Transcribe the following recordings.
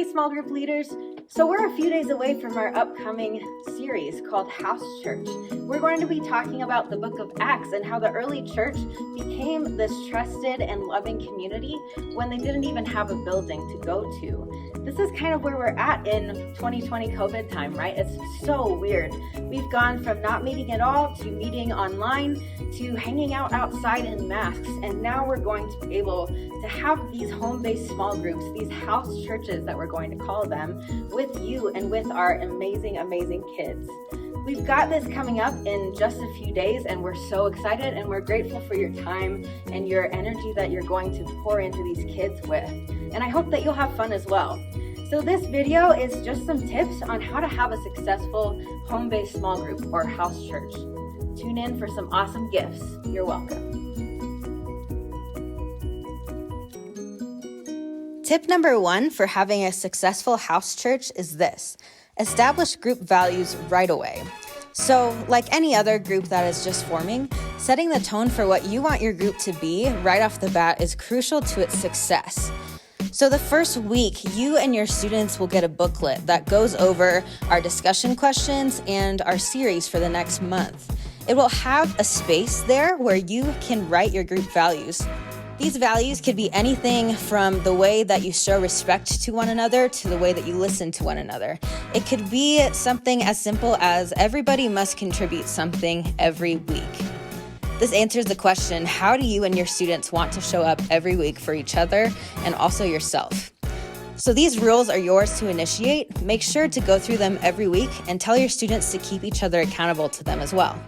Hey, small group leaders. So we're a few days away from our upcoming series called House Church. We're going to be talking about the book of Acts and how the early church became this trusted and loving community when they didn't even have a building to go to. This is kind of where we're at in 2020 COVID time, right? It's so weird. We've gone from not meeting at all to meeting online to hanging out outside in masks, and now we're going to be able to have these home-based small groups, these house churches that we're going to call them, with you and with our amazing, amazing kids. We've got this coming up in just a few days, and we're so excited, and we're grateful for your time and your energy that you're going to pour into these kids with. And I hope that you'll have fun as well. So this video is just some tips on how to have a successful home-based small group or house church. Tune in for some awesome gifts. You're welcome. Tip number 1 for having a successful house church is this: establish group values right away. So, like any other group that is just forming, setting the tone for what you want your group to be right off the bat is crucial to its success. So the first week, you and your students will get a booklet that goes over our discussion questions and our series for the next month. It will have a space there where you can write your group values. These values could be anything from the way that you show respect to one another to the way that you listen to one another. It could be something as simple as everybody must contribute something every week. This answers the question, how do you and your students want to show up every week for each other and also yourself? So these rules are yours to initiate. Make sure to go through them every week and tell your students to keep each other accountable to them as well.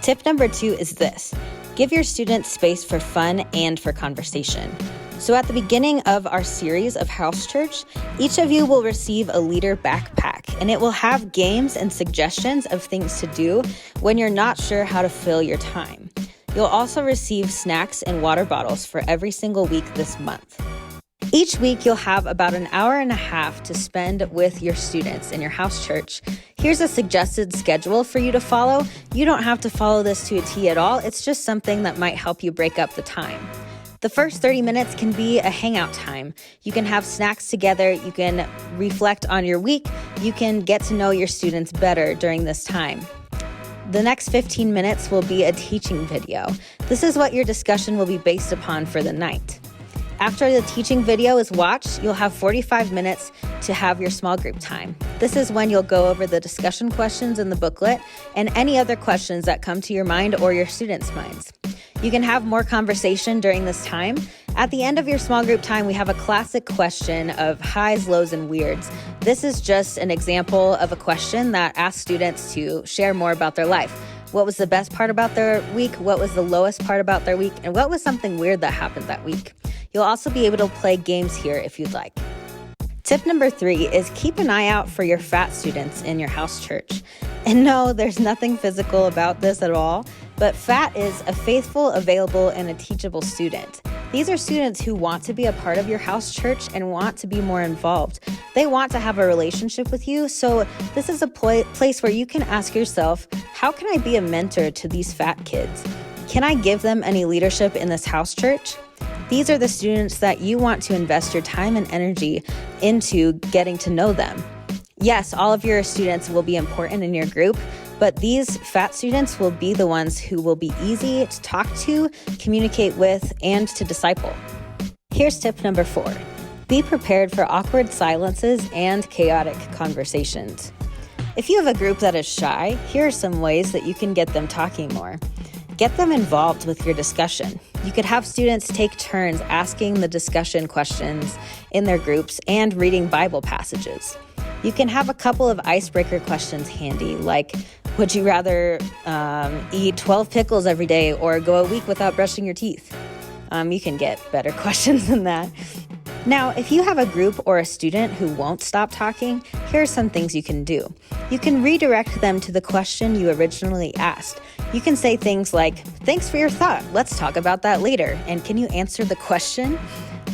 Tip number 2 is this: give your students space for fun and for conversation. So at the beginning of our series of House Church, each of you will receive a leader backpack, and it will have games and suggestions of things to do when you're not sure how to fill your time. You'll also receive snacks and water bottles for every single week this month. Each week, you'll have about an hour and a half to spend with your students in your house church. Here's a suggested schedule for you to follow. You don't have to follow this to a T at all. It's just something that might help you break up the time. The first 30 minutes can be a hangout time. You can have snacks together. You can reflect on your week. You can get to know your students better during this time. The next 15 minutes will be a teaching video. This is what your discussion will be based upon for the night. After the teaching video is watched, you'll have 45 minutes to have your small group time. This is when you'll go over the discussion questions in the booklet and any other questions that come to your mind or your students' minds. You can have more conversation during this time. At the end of your small group time, we have a classic question of highs, lows, and weirds. This is just an example of a question that asks students to share more about their life. What was the best part about their week? What was the lowest part about their week? And what was something weird that happened that week? You'll also be able to play games here if you'd like. Tip number 3 is keep an eye out for your fat students in your house church. And no, there's nothing physical about this at all, but fat is a faithful, available, and a teachable student. These are students who want to be a part of your house church and want to be more involved. They want to have a relationship with you, so this is a place where you can ask yourself, how can I be a mentor to these fat kids? Can I give them any leadership in this house church? These are the students that you want to invest your time and energy into getting to know them. Yes, all of your students will be important in your group, but these fat students will be the ones who will be easy to talk to, communicate with, and to disciple. Here's tip number 4. Be prepared for awkward silences and chaotic conversations. If you have a group that is shy, here are some ways that you can get them talking more. Get them involved with your discussion. You could have students take turns asking the discussion questions in their groups and reading Bible passages. You can have a couple of icebreaker questions handy, like, would you rather eat 12 pickles every day or go a week without brushing your teeth? You can get better questions than that. Now, if you have a group or a student who won't stop talking, here are some things you can do. You can redirect them to the question you originally asked. You can say things like, thanks for your thought, let's talk about that later, and can you answer the question?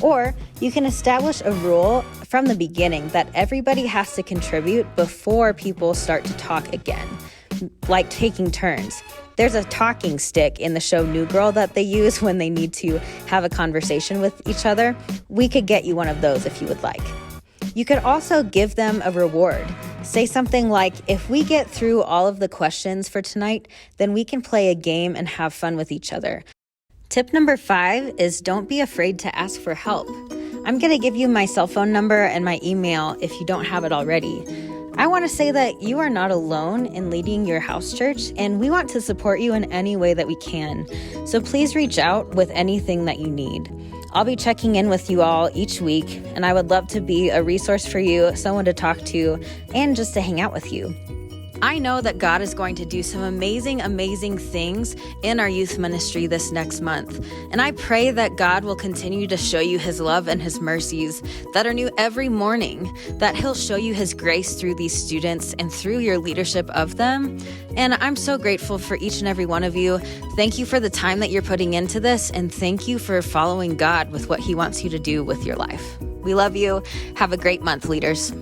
Or you can establish a rule from the beginning that everybody has to contribute before people start to talk again, like taking turns. There's a talking stick in the show New Girl that they use when they need to have a conversation with each other. We could get you one of those if you would like. You could also give them a reward. Say something like, if we get through all of the questions for tonight, then we can play a game and have fun with each other. Tip number 5 is don't be afraid to ask for help. I'm going to give you my cell phone number and my email if you don't have it already. I want to say that you are not alone in leading your house church, and we want to support you in any way that we can. So please reach out with anything that you need. I'll be checking in with you all each week, and I would love to be a resource for you, someone to talk to, and just to hang out with you. I know that God is going to do some amazing, amazing things in our youth ministry this next month. And I pray that God will continue to show you his love and his mercies that are new every morning, that he'll show you his grace through these students and through your leadership of them. And I'm so grateful for each and every one of you. Thank you for the time that you're putting into this, and thank you for following God with what he wants you to do with your life. We love you. Have a great month, leaders.